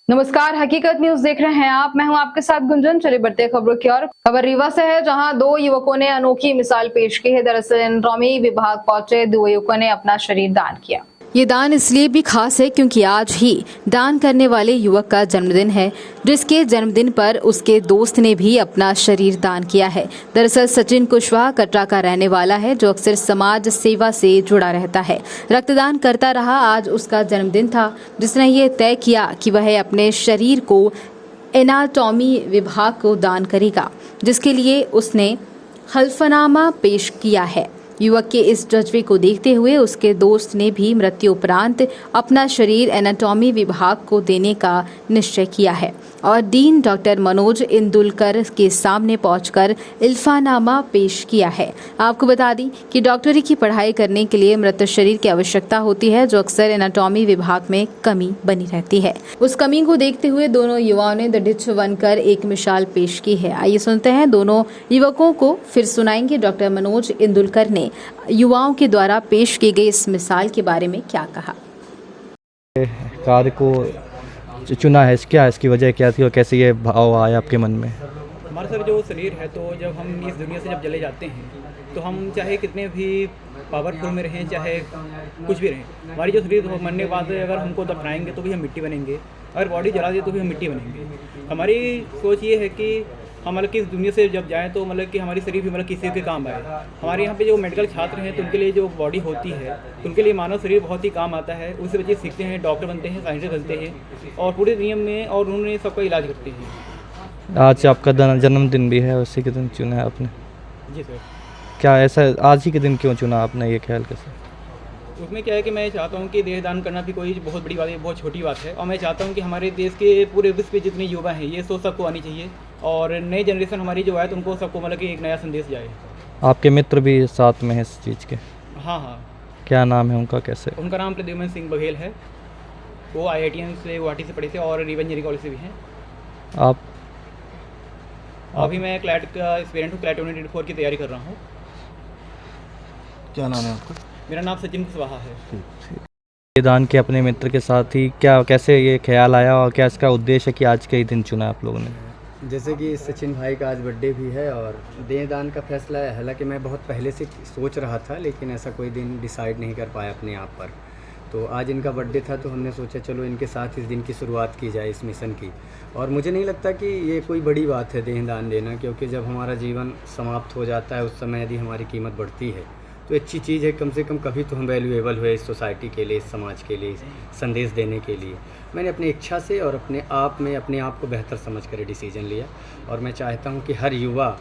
नमस्कार, हकीकत न्यूज देख रहे हैं आप। मैं हूं आपके साथ गुंजन। चलिए बढ़ते हैं खबरों की ओर। खबर रीवा से है, जहां दो युवकों ने अनोखी मिसाल पेश की है। दरअसल एनाटॉमी विभाग पहुंचे दो युवकों ने अपना शरीर दान किया। ये दान इसलिए भी खास है क्योंकि आज ही दान करने वाले युवक का जन्मदिन है, जिसके जन्मदिन पर उसके दोस्त ने भी अपना शरीर दान किया है। दरअसल सचिन कुशवाहा कटरा का रहने वाला है, जो अक्सर समाज सेवा से जुड़ा रहता है। रक्तदान करता रहा। आज उसका जन्मदिन था, जिसने ये तय किया कि वह अपने शरीर को एनाटॉमी विभाग को दान करेगा, जिसके लिए उसने हल्फनामा पेश किया है। युवक के इस जज्बे को देखते हुए उसके दोस्त ने भी मृत्यु उपरांत अपना शरीर एनाटॉमी विभाग को देने का निश्चय किया है और डीन डॉक्टर मनोज इंदुलकर के सामने पहुंचकर इल्फानामा पेश किया है। आपको बता दें कि डॉक्टरी की पढ़ाई करने के लिए मृत शरीर की आवश्यकता होती है, जो अक्सर एनाटॉमी विभाग में कमी बनी रहती है। उस कमी को देखते हुए दोनों युवाओं ने दृढ़ बनकर एक मिसाल पेश की है। आइए सुनते हैं दोनों युवकों को, फिर सुनाएंगे डॉक्टर मनोज इंदुलकर ने युवाओं के द्वारा पेश की गई इस मिसाल के बारे में क्या कहा। कार्य को चुना है, क्या है, इसकी वजह क्या थी और कैसे ये भाव आया आपके मन में? हमारा सर जो शरीर है, तो जब हम इस दुनिया से जब चले जाते हैं तो हम चाहे कितने भी पावरफुल में रहें, चाहे कुछ भी रहें, हमारी जो शरीर मरने के बाद अगर हमको दफनाएंगे तो भी हम मिट्टी बनेंगे, अगर बॉडी जला दे तो भी हम मिट्टी बनेंगे। हमारी सोच ये है कि हम मतलब कि इस दुनिया से जब जाएँ तो मतलब कि हमारी शरीर भी मतलब किसी के काम आए। हमारे यहाँ पे जो मेडिकल छात्र हैं तो उनके लिए जो बॉडी होती है तो उनके लिए मानव शरीर बहुत ही काम आता है। उससे बच्चे सीखते हैं, डॉक्टर बनते हैं, साइंटिस्ट बनते हैं और पूरे नियम में और उन्होंने सबका इलाज करते हैं। आज आपका जन्मदिन भी है, उसी के दिन चुना है आपने? जी सर। क्या ऐसा आज ही के दिन क्यों चुना आपने, ये ख्याल कैसे? उसमें क्या है कि मैं चाहता हूँ कि देह दान करना भी कोई बहुत बड़ी बात है, बहुत छोटी बात है। और मैं चाहता हूँ कि हमारे देश के पूरे विश्व के जितने युवा हैं ये सोच सबको आनी चाहिए और नई जनरेशन हमारी जो है तो उनको सबको मतलब कि एक नया संदेश जाए। आपके मित्र भी साथ में है इस चीज़ के? हाँ हाँ। क्या नाम है उनका, कैसे? उनका नाम प्रद्युमन सिंह बघेल है। वो IITM से, गुवाहाटी से पढ़े थे और रीवा इंजीनियरिंग कॉलेज से भी हैं। आप? अभी मैं क्लैट का एस्पिरेंट हूँ, क्लैट 2024 की तैयारी कर रहा हूँ। क्या नाम है आपका? मेरा नाम सचिन कुशवाहा है। ये दान के अपने मित्र के साथ ही क्या, कैसे ये ख्याल आया और क्या इसका उद्देश्य है कि आज का ही दिन चुना आप लोगों ने? जैसे कि सचिन भाई का आज बर्थडे भी है और देह दान का फैसला है। हालांकि मैं बहुत पहले से सोच रहा था, लेकिन ऐसा कोई दिन डिसाइड नहीं कर पाया अपने आप पर। तो आज इनका बर्थडे था तो हमने सोचा चलो इनके साथ इस दिन की शुरुआत की जाए, इस मिशन की। और मुझे नहीं लगता कि ये कोई बड़ी बात है देह दान देना, क्योंकि जब हमारा जीवन समाप्त हो जाता है उस समय यदि हमारी कीमत बढ़ती है तो अच्छी चीज़ है। कम से कम कभी तो हम वैल्यूएबल हुए इस सोसाइटी के लिए, इस समाज के लिए, संदेश देने के लिए। मैंने अपनी इच्छा से और अपने आप में अपने आप को बेहतर समझ कर डिसीजन लिया और मैं चाहता हूं कि हर युवा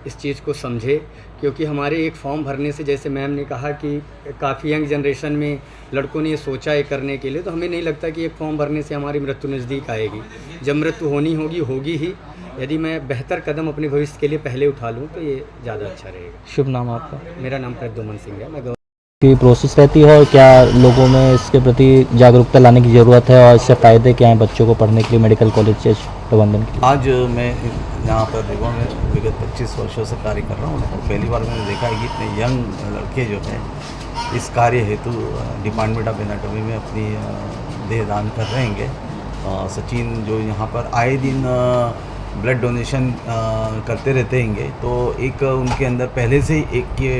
इस चीज़ को समझे, क्योंकि हमारे एक फॉर्म भरने से, जैसे मैम ने कहा कि काफ़ी यंग जनरेशन में लड़कों ने ये सोचा है करने के लिए, तो हमें नहीं लगता कि एक फॉर्म भरने से हमारी मृत्यु नज़दीक आएगी। जब मृत्यु होनी होगी, होगी ही। यदि मैं बेहतर कदम अपने भविष्य के लिए पहले उठा लूँ तो ये ज़्यादा अच्छा रहेगा। शुभ नाम आपका? मेरा नाम प्रद्युमन सिंह है। मैं की प्रोसेस रहती है और क्या लोगों में इसके प्रति जागरूकता लाने की ज़रूरत है और इससे फ़ायदे क्या हैं बच्चों को पढ़ने के लिए मेडिकल कॉलेज से प्रबंधन के लिए? आज मैं यहाँ पर रीवा में विगत 25 वर्षों से कार्य कर रहा हूँ और पहली बार मैंने देखा है कि इतने यंग लड़के जो हैं इस कार्य हेतु डिपार्टमेंट ऑफ एनाटॉमी में अपनी देह दान कर रहे हैं। सचिन जो यहाँ पर आए दिन ब्लड डोनेशन करते रहते हैं, तो एक उनके अंदर पहले से ही एक ये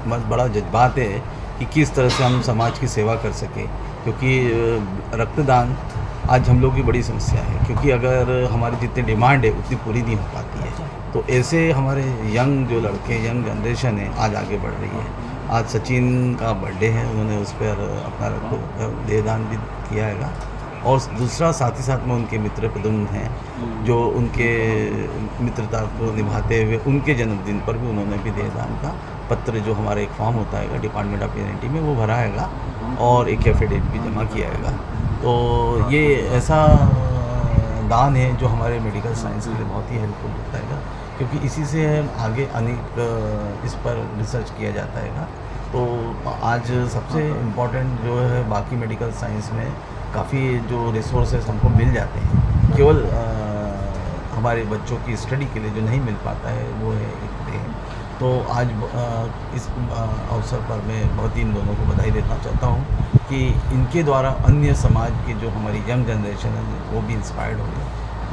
बड़ा जज्बात है कि किस तरह से हम समाज की सेवा कर सकें, क्योंकि रक्तदान आज हम लोग की बड़ी समस्या है, क्योंकि अगर हमारी जितनी डिमांड है उतनी पूरी नहीं हो पाती है। तो ऐसे हमारे यंग जो लड़के, यंग जनरेशन है आज आगे बढ़ रही है। आज सचिन का बर्थडे है, उन्होंने उस पर अपना देहदान भी किया है। और दूसरा साथ ही साथ में उनके मित्र प्रद्युम्न हैं जो उनके मित्रता को निभाते हुए उनके जन्मदिन पर भी उन्होंने भी देहदान का पत्र, जो हमारा एक फॉर्म होता है डिपार्टमेंट ऑफ एन में, वो भरा है और एक एफिडेविट भी जमा किया है। तो ये ऐसा दान है जो हमारे मेडिकल साइंस के लिए बहुत ही हेल्पफुल होता है, क्योंकि इसी से आगे अनेक इस पर रिसर्च किया जाता है। तो आज सबसे इम्पोर्टेंट जो है, बाकी मेडिकल साइंस में काफ़ी जो रिसोर्सेज हमको मिल जाते हैं, केवल हमारे बच्चों की स्टडी के लिए जो नहीं मिल पाता है वो है एक तो आज इस अवसर पर मैं बहुत ही इन दोनों को बधाई देना चाहता हूँ कि इनके द्वारा अन्य समाज की जो हमारी यंग जनरेशन है वो भी इंस्पायर्ड होगी,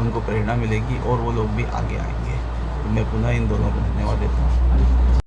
उनको प्रेरणा मिलेगी और वो लोग भी आगे आएंगे। तो मैं पुनः इन दोनों को धन्यवाद देता हूँ।